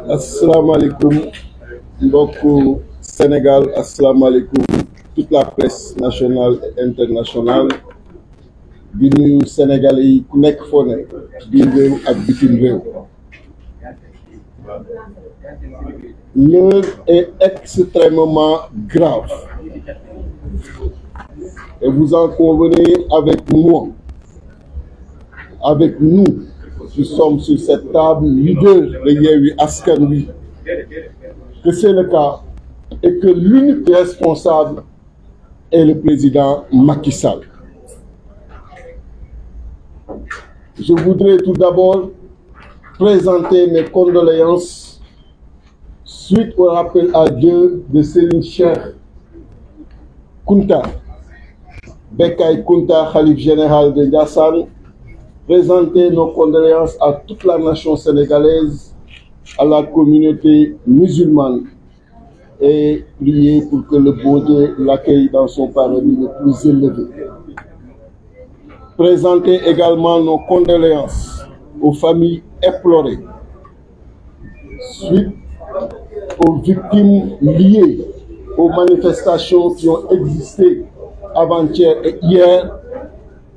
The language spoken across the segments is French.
Asalaamaaleykum mbokku Sénégal, asalaamaaleykum toute la presse nationale et internationale di nuyu Sénégalais yi ku nekk foo ne biir réew ak bitim réew. L'heure est extrêmement grave et vous en convenez avec moi, avec nous qui sommes sur cette table leader de Yewwi Askan Wi, que c'est le cas et que l'unique responsable est le président Macky Sall. Je voudrais tout d'abord présenter mes condoléances suite au rappel à Dieu de Serigne Cheikh Kounta, Bekay Kounta, khalife général de Ndiassane. Présenter nos condoléances à toute la nation sénégalaise, à la communauté musulmane et prier pour que le bon Dieu l'accueille dans son paradis le plus élevé. Présenter également nos condoléances aux familles éplorées suite aux victimes liées aux manifestations qui ont existé avant-hier et hier,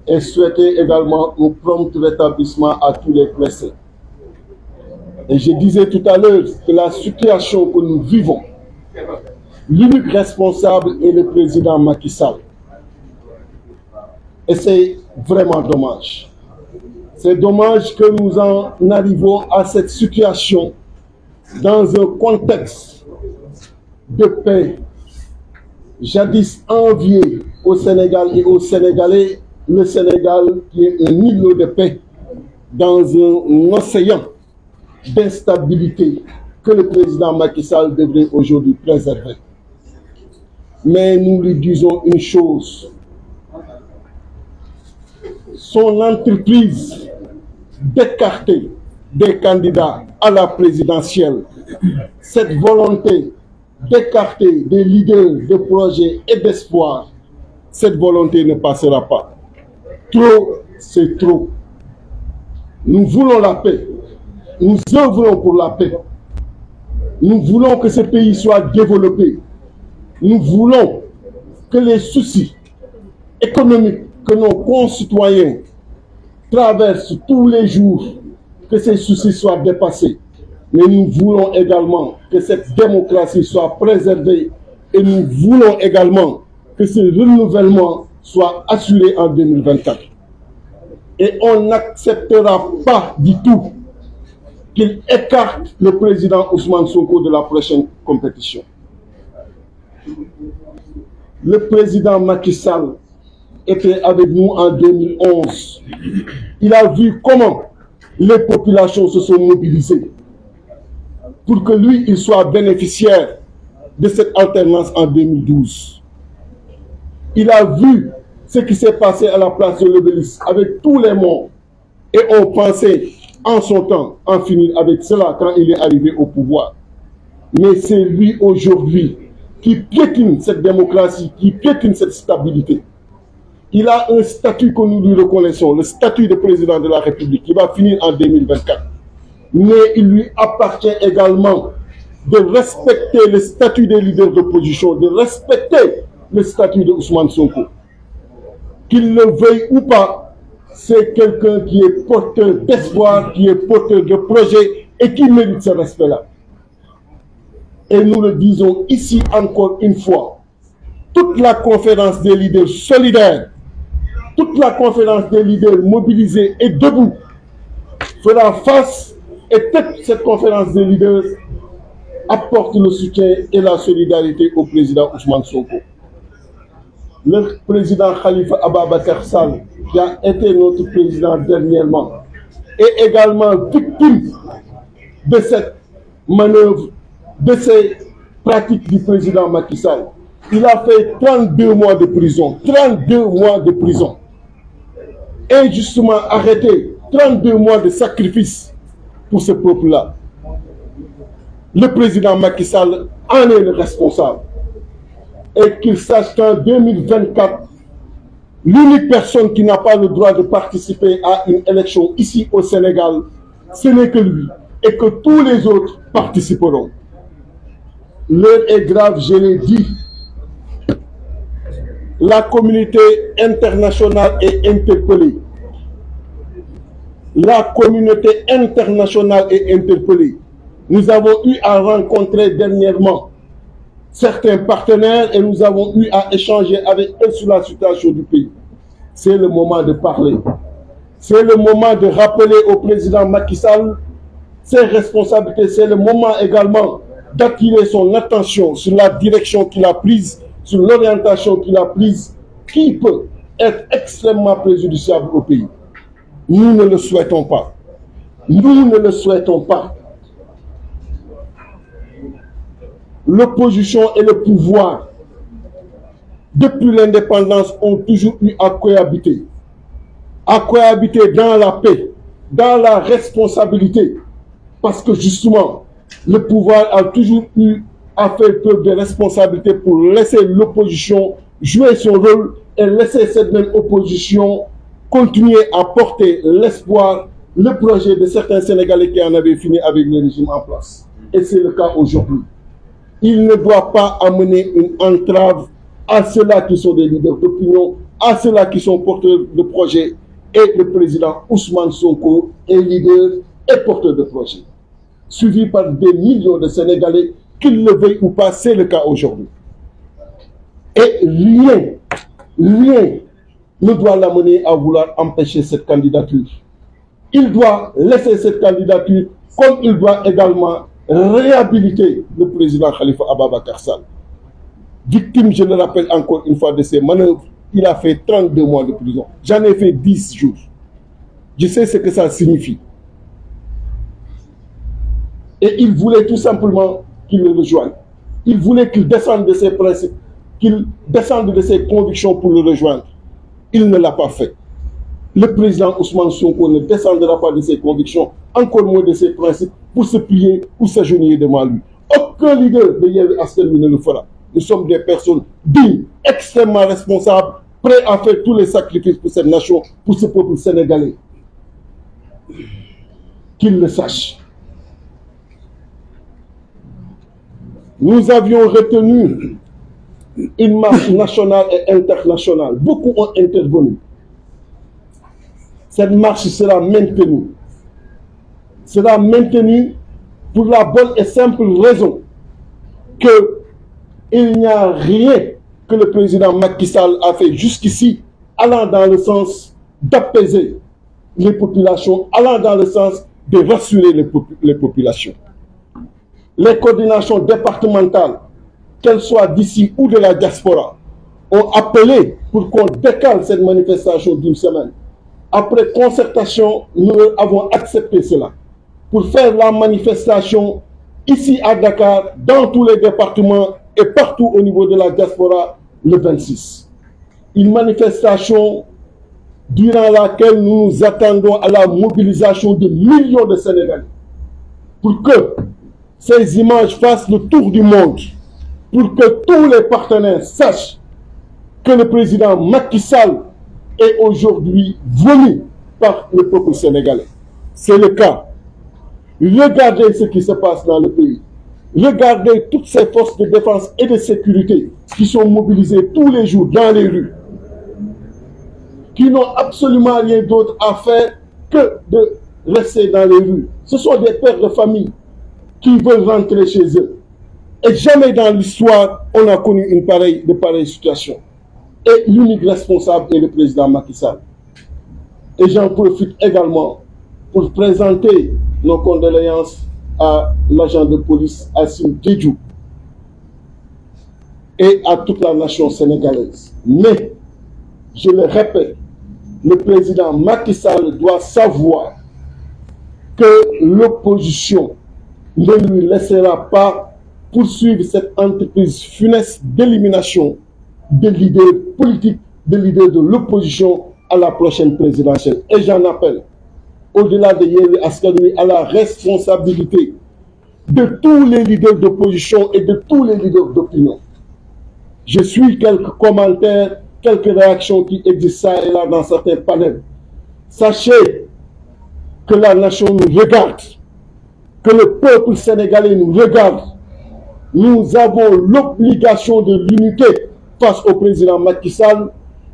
et souhaiter également un prompt rétablissement à tous les blessés. Et je disais tout à l'heure que la situation que nous vivons, l'unique responsable est le président Macky Sall. Et c'est vraiment dommage. C'est dommage que nous en arrivons à cette situation dans un contexte de paix, jadis envié au Sénégal et aux Sénégalais, le Sénégal qui est un îlot de paix dans un océan d'instabilité que le président Macky Sall devrait aujourd'hui préserver. Mais nous lui disons une chose, son entreprise d'écarter des candidats à la présidentielle, cette volonté d'écarter des leaders de projets et d'espoir, cette volonté ne passera pas. Trop, c'est trop. Nous voulons la paix. Nous œuvrons pour la paix. Nous voulons que ce pays soit développé. Nous voulons que les soucis économiques que nos concitoyens traversent tous les jours, que ces soucis soient dépassés. Mais nous voulons également que cette démocratie soit préservée et nous voulons également que ce renouvellement soit assuré en 2024. Et on n'acceptera pas du tout qu'il écarte le président Ousmane Sonko de la prochaine compétition. Le président Macky Sall était avec nous en 2011. Il a vu comment les populations se sont mobilisées pour que lui, il soit bénéficiaire de cette alternance en 2012. Il a vu ce qui s'est passé à la place de l'Obélisque avec tous les morts et on pensait en son temps en finir avec cela quand il est arrivé au pouvoir. Mais c'est lui aujourd'hui qui piétine cette démocratie, qui piétine cette stabilité. Il a un statut que nous lui reconnaissons, le statut de président de la République, qui va finir en 2024. Mais il lui appartient également de respecter le statut des leaders d'opposition, de respecter le statut de Ousmane Sonko. Qu'il le veuille ou pas, c'est quelqu'un qui est porteur d'espoir, qui est porteur de projet et qui mérite ce respect-là. Et nous le disons ici encore une fois, toute la conférence des leaders solidaires, toute la conférence des leaders mobilisés et debout fera face et toute cette conférence des leaders apporte le soutien et la solidarité au président Ousmane Sonko. Le président Khalifa Ababacar Sall, qui a été notre président dernièrement, est également victime de cette manœuvre, de ces pratiques du président Macky Sall. Il a fait 32 mois de prison, 32 mois de prison. Injustement arrêté, 32 mois de sacrifice pour ce peuple-là. Le président Macky Sall en est le responsable. Et qu'il sache qu'en 2024, L'unique personne qui n'a pas le droit de participer à une élection ici au Sénégal, ce n'est que lui, et que tous les autres participeront. L'heure est grave, je l'ai dit. La communauté internationale est interpellée. La communauté internationale est interpellée. Nous avons eu à rencontrer dernièrement certains partenaires et nous avons eu à échanger avec eux sur la situation du pays. C'est le moment de parler. C'est le moment de rappeler au président Macky Sall ses responsabilités. C'est le moment également d'attirer son attention sur la direction qu'il a prise, sur l'orientation qu'il a prise, qui peut être extrêmement préjudiciable au pays. Nous ne le souhaitons pas. Nous ne le souhaitons pas. L'opposition et le pouvoir, depuis l'indépendance, ont toujours eu à cohabiter. À cohabiter dans la paix, dans la responsabilité. Parce que justement, le pouvoir a toujours eu à faire preuve de responsabilité pour laisser l'opposition jouer son rôle et laisser cette même opposition continuer à porter l'espoir, le projet de certains Sénégalais qui en avaient fini avec le régime en place. Et c'est le cas aujourd'hui. Il ne doit pas amener une entrave à ceux-là qui sont des leaders d'opinion, à ceux-là qui sont porteurs de projets. Et le président Ousmane Sonko est leader et porteur de projets, suivi par des millions de Sénégalais, qu'ils le veuillent ou pas, c'est le cas aujourd'hui. Et rien ne doit l'amener à vouloir empêcher cette candidature. Il doit laisser cette candidature, comme il doit également réhabiliter le président Khalifa Ababacar Sall. Victime, je le rappelle encore une fois, de ces manœuvres, il a fait 32 mois de prison. J'en ai fait 10 jours. Je sais ce que ça signifie. Et il voulait tout simplement qu'il le rejoigne. Il voulait qu'il descende de ses principes, qu'il descende de ses convictions pour le rejoindre. Il ne l'a pas fait. Le président Ousmane Sonko ne descendra pas de ses convictions, encore moins de ses principes, pour se plier ou s'agenouiller devant lui. Aucun leader de Yewwi Askan Wi ne le fera. Nous sommes des personnes dignes, extrêmement responsables, prêts à faire tous les sacrifices pour cette nation, pour ce peuple sénégalais. Qu'il le sache. Nous avions retenu une marche nationale et internationale. Beaucoup ont intervenu. Cette marche sera maintenue. Sera maintenue pour la bonne et simple raison qu'il n'y a rien que le président Macky Sall a fait jusqu'ici allant dans le sens d'apaiser les populations, allant dans le sens de rassurer les populations. Les coordinations départementales, qu'elles soient d'ici ou de la diaspora, ont appelé pour qu'on décale cette manifestation d'une semaine. Après concertation, nous avons accepté cela. Pour faire la manifestation ici à Dakar, dans tous les départements et partout au niveau de la diaspora, le 26. Une manifestation durant laquelle nous nous attendons à la mobilisation de millions de Sénégalais. Pour que ces images fassent le tour du monde, pour que tous les partenaires sachent que le président Macky Sall est aujourd'hui venu par le peuple sénégalais. C'est le cas. Regardez ce qui se passe dans le pays. Regardez toutes ces forces de défense et de sécurité qui sont mobilisées tous les jours dans les rues, qui n'ont absolument rien d'autre à faire que de rester dans les rues. Ce sont des pères de famille qui veulent rentrer chez eux. Et jamais dans l'histoire, on a connu de pareille situation. Et l'unique responsable est le président Macky Sall. Et j'en profite également pour présenter nos condoléances à l'agent de police Assimi Diédhiou et à toute la nation sénégalaise. Mais, je le répète, le président Macky Sall doit savoir que l'opposition ne lui laissera pas poursuivre cette entreprise funeste d'élimination des leaders politiques, des leaders de l'opposition à la prochaine présidentielle. Et j'en appelle, au-delà de Yewwi Askan Wi, à la responsabilité de tous les leaders d'opposition et de tous les leaders d'opinion. Je suis quelques commentaires quelques réactions qui existent ça et là dans certains panels. Sachez que la nation nous regarde, que le peuple sénégalais nous regarde. Nous avons l'obligation de l'unité face au président Macky Sall.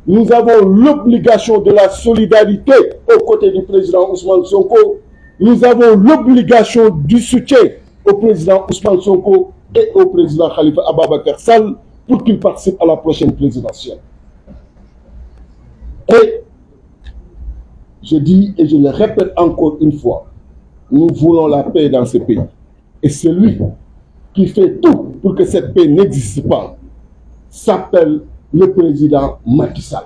Nous avons l'obligation de la solidarité aux côtés du président Ousmane Sonko. Nous avons l'obligation du soutien au président Ousmane Sonko et au président Khalifa Ababacar Sall pour qu'ils participent à la prochaine présidentielle. Et je dis et je le répète encore une fois, nous voulons la paix dans ce pays. Et celui qui fait tout pour que cette paix n'existe pas s'appelle le président Macky Sall.